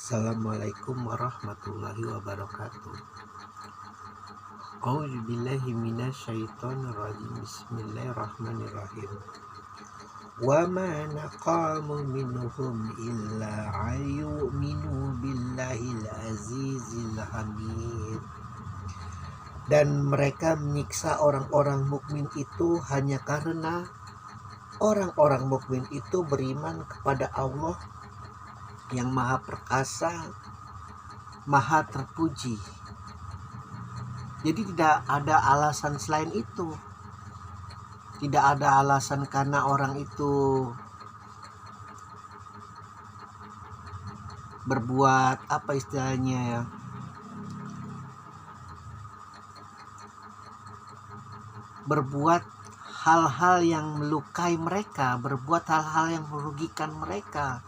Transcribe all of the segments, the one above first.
Assalamualaikum warahmatullahi wabarakatuh. A'udzubillahi minasyaitonirrajim. Bismillahirrahmanirrahim. Wa ma naqamu minhum illa ayyuminu billahil azizil hamid. Dan mereka menyiksa orang-orang mukmin itu hanya karena orang-orang mukmin itu beriman kepada Allah yang maha perkasa, maha terpuji. Jadi tidak ada alasan selain itu. Tidak ada alasan karena orang itu berbuat apa istilahnya ya, berbuat hal-hal yang melukai mereka, berbuat hal-hal yang merugikan mereka,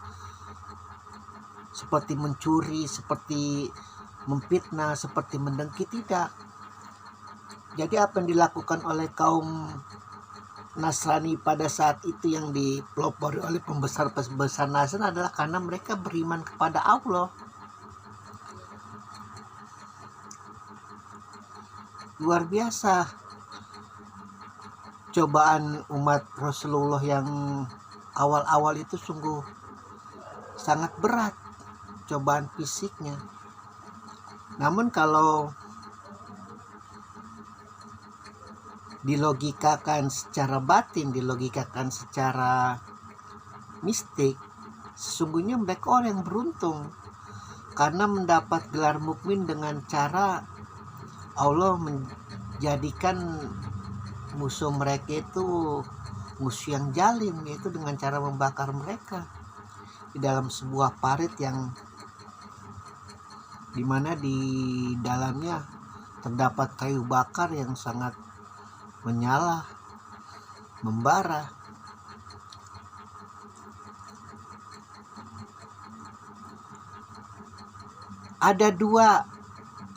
seperti mencuri, seperti memfitnah, seperti mendengki. Tidak. Jadi apa yang dilakukan oleh kaum Nasrani pada saat itu yang dipelopori oleh pembesar-pembesar Nasrani adalah karena mereka beriman kepada Allah. Luar biasa cobaan umat Rasulullah yang awal-awal itu sungguh sangat berat cobaan fisiknya. Namun kalau dilogikakan secara batin, dilogikakan secara mistik, sesungguhnya mereka orang yang beruntung karena mendapat gelar mukmin dengan cara Allah menjadikan musuh mereka itu musuh yang zalim, yaitu dengan cara membakar mereka di dalam sebuah parit yang dimana di dalamnya terdapat kayu bakar yang sangat menyala, membara. Ada dua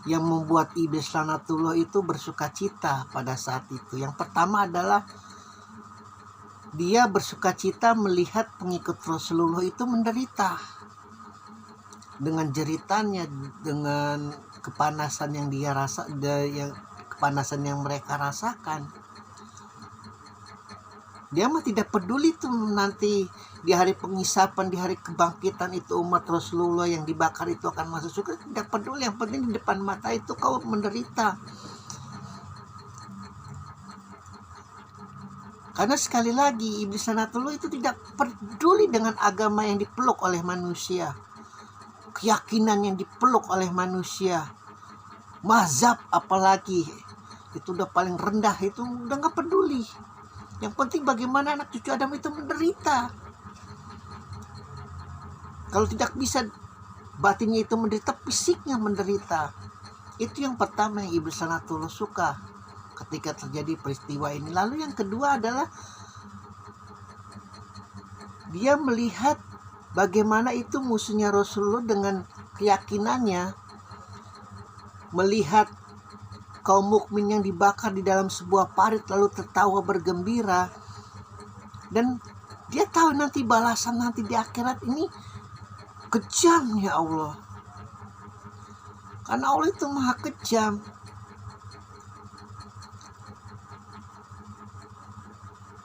yang membuat iblis laknatullah itu bersuka cita pada saat itu. Yang pertama adalah dia bersuka cita melihat pengikut Rasulullah itu menderita dengan jeritannya, dengan kepanasan yang dia kepanasan yang mereka rasakan. Dia mah tidak peduli tuh nanti di hari pengisapan, di hari kebangkitan itu umat Rasulullah yang dibakar itu akan masuk surga. Tidak peduli, yang penting di depan mata itu kau menderita. Karena sekali lagi iblis laknatullah itu tidak peduli dengan agama yang dipeluk oleh manusia, keyakinan yang dipeluk oleh manusia, mazhab apalagi, itu udah paling rendah, itu udah gak peduli. Yang penting bagaimana anak cucu Adam itu menderita. Kalau tidak bisa batinnya itu menderita, fisiknya menderita. Itu yang pertama yang iblis laknatullah suka ketika terjadi peristiwa ini. Lalu yang kedua adalah dia melihat bagaimana itu musuhnya Rasulullah dengan keyakinannya, melihat kaum mukmin yang dibakar di dalam sebuah parit lalu tertawa bergembira. Dan dia tahu nanti balasan nanti di akhirat ini kejam ya Allah. Karena Allah itu maha kejam.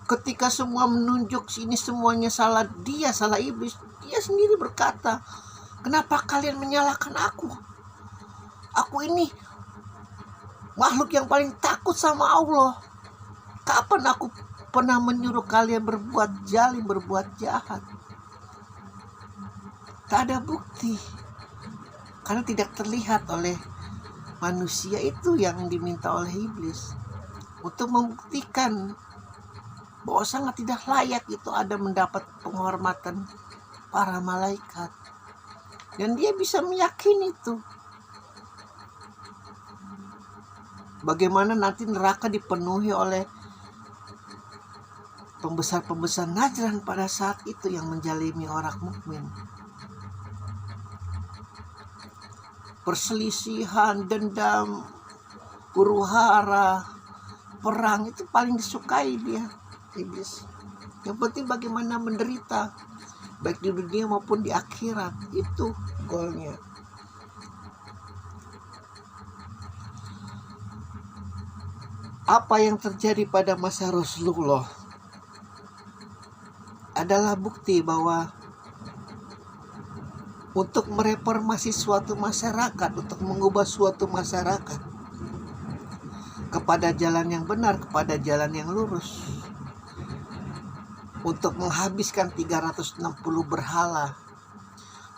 Ketika semua menunjuk sini semuanya salah dia, salah iblis, dia sendiri berkata, kenapa kalian menyalahkan aku? Aku ini makhluk yang paling takut sama Allah. Kapan aku pernah menyuruh kalian berbuat zalim, berbuat jahat? Tak ada bukti. Karena tidak terlihat oleh manusia, itu yang diminta oleh iblis. Untuk membuktikan bahwa sangat tidak layak itu ada mendapat penghormatan para malaikat. Dan dia bisa meyakini itu. Bagaimana nanti neraka dipenuhi oleh pembesar-pembesar Najran pada saat itu yang menjalimi orang mukmin. Perselisihan, dendam, huru-hara, perang itu paling disukai dia, iblis. Yang penting bagaimana menderita, baik di dunia maupun di akhirat. Itu memukulnya. Apa yang terjadi pada masa Rasulullah adalah bukti bahwa untuk mereformasi suatu masyarakat, untuk mengubah suatu masyarakat kepada jalan yang benar, kepada jalan yang lurus, untuk menghabiskan 360 berhala,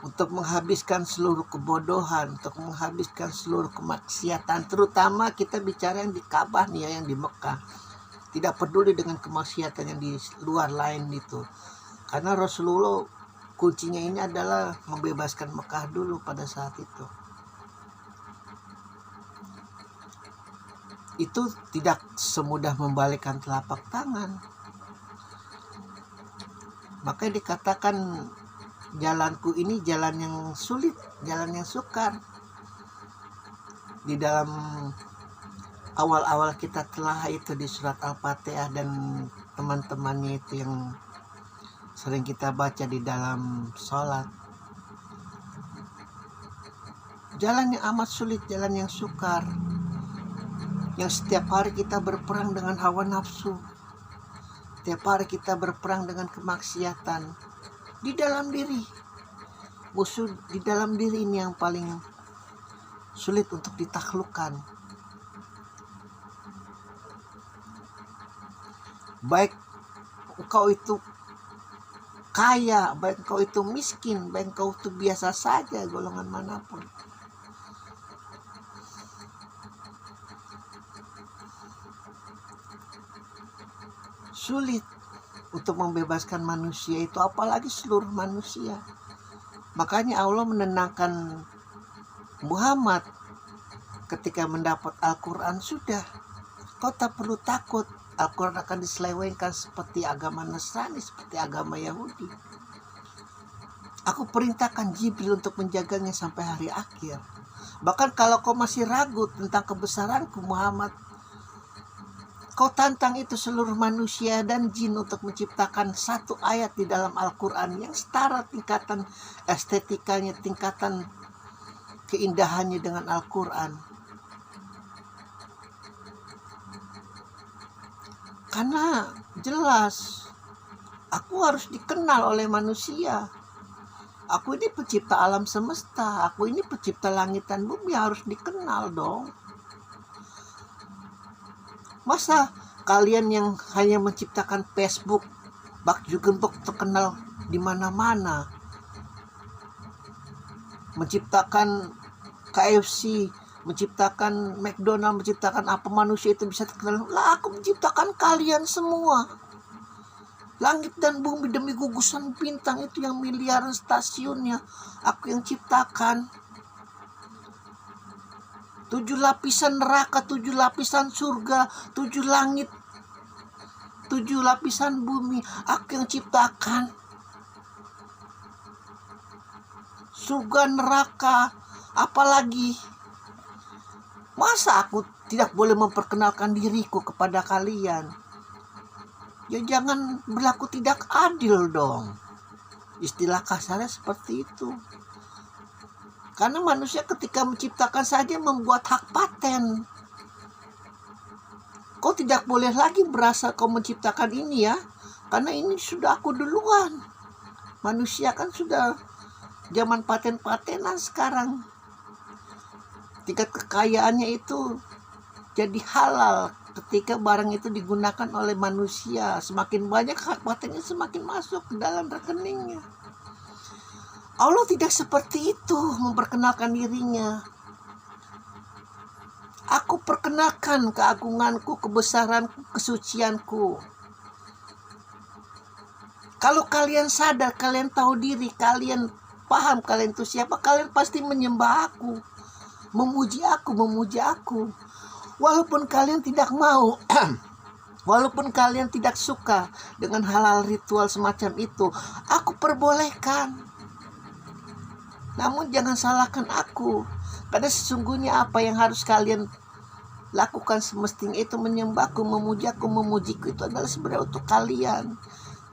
untuk menghabiskan seluruh kebodohan, untuk menghabiskan seluruh kemaksiatan, terutama kita bicara yang di Ka'bah nih ya, yang di Mekah. Tidak peduli dengan kemaksiatan yang di luar lain itu. Karena Rasulullah kuncinya ini adalah membebaskan Mekah dulu pada saat itu. Itu tidak semudah membalikkan telapak tangan. Makanya dikatakan jalanku ini jalan yang sulit, jalan yang sukar. Di dalam awal-awal kita telah itu di surat Al-Fatihah dan teman-temannya itu yang sering kita baca di dalam sholat. Jalan yang amat sulit, jalan yang sukar, yang setiap hari kita berperang dengan hawa nafsu, setiap hari kita berperang dengan kemaksiatan di dalam diri. Musuh di dalam diri ini yang paling sulit untuk ditaklukkan. Baik engkau itu kaya, baik engkau itu miskin, baik engkau itu biasa saja, golongan manapun. Sulit untuk membebaskan manusia itu, apalagi seluruh manusia. Makanya Allah menenangkan Muhammad ketika mendapat Al-Quran, sudah, kau tak perlu takut. Al-Quran akan diselewengkan seperti agama Nasrani, seperti agama Yahudi. Aku perintahkan Jibril untuk menjaganya sampai hari akhir. Bahkan kalau kau masih ragu tentang kebesaranku Muhammad, kau tantang itu seluruh manusia dan jin untuk menciptakan satu ayat di dalam Al-Quran yang setara tingkatan estetikanya, tingkatan keindahannya dengan Al-Quran. Karena jelas aku harus dikenal oleh manusia. Aku ini pencipta alam semesta, aku ini pencipta langit dan bumi, harus dikenal dong. Masa kalian yang hanya menciptakan Facebook, Mark Zuckerberg terkenal di mana-mana, menciptakan KFC, menciptakan McDonald, menciptakan apa, manusia itu bisa terkenal? Lah, aku menciptakan kalian semua. Langit dan bumi demi gugusan bintang itu yang miliaran stasiunnya, aku yang ciptakan. 7 lapisan neraka, 7 lapisan surga, 7 langit, 7 lapisan bumi, aku yang ciptakan. Surga, neraka, apalagi. Masa aku tidak boleh memperkenalkan diriku kepada kalian? Ya jangan berlaku tidak adil dong. Istilah kasarnya seperti itu. Karena manusia ketika menciptakan saja membuat hak paten. Kau tidak boleh lagi merasa kau menciptakan ini ya, karena ini sudah aku duluan. Manusia kan sudah zaman paten-patenan sekarang. Tingkat kekayaannya itu jadi halal ketika barang itu digunakan oleh manusia. Semakin banyak hak patennya, semakin masuk ke dalam rekeningnya. Allah tidak seperti itu memperkenalkan dirinya. Aku perkenalkan keagunganku, kebesaranku, kesucianku. Kalau kalian sadar, kalian tahu diri, kalian paham kalian itu siapa, kalian pasti menyembah aku, memuji aku. Walaupun kalian tidak mau, walaupun kalian tidak suka dengan hal-hal ritual semacam itu, aku perbolehkan. Namun jangan salahkan aku, karena sesungguhnya apa yang harus kalian lakukan semestinya itu menyembahku, memujaku, memujiku, itu adalah sebenarnya untuk kalian.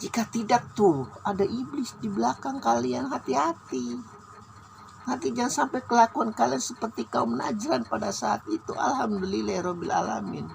Jika tidak tuh ada iblis di belakang kalian, hati-hati. Nanti jangan sampai kelakuan kalian seperti kaum Najran pada saat itu. Alhamdulillahirabbil alamin.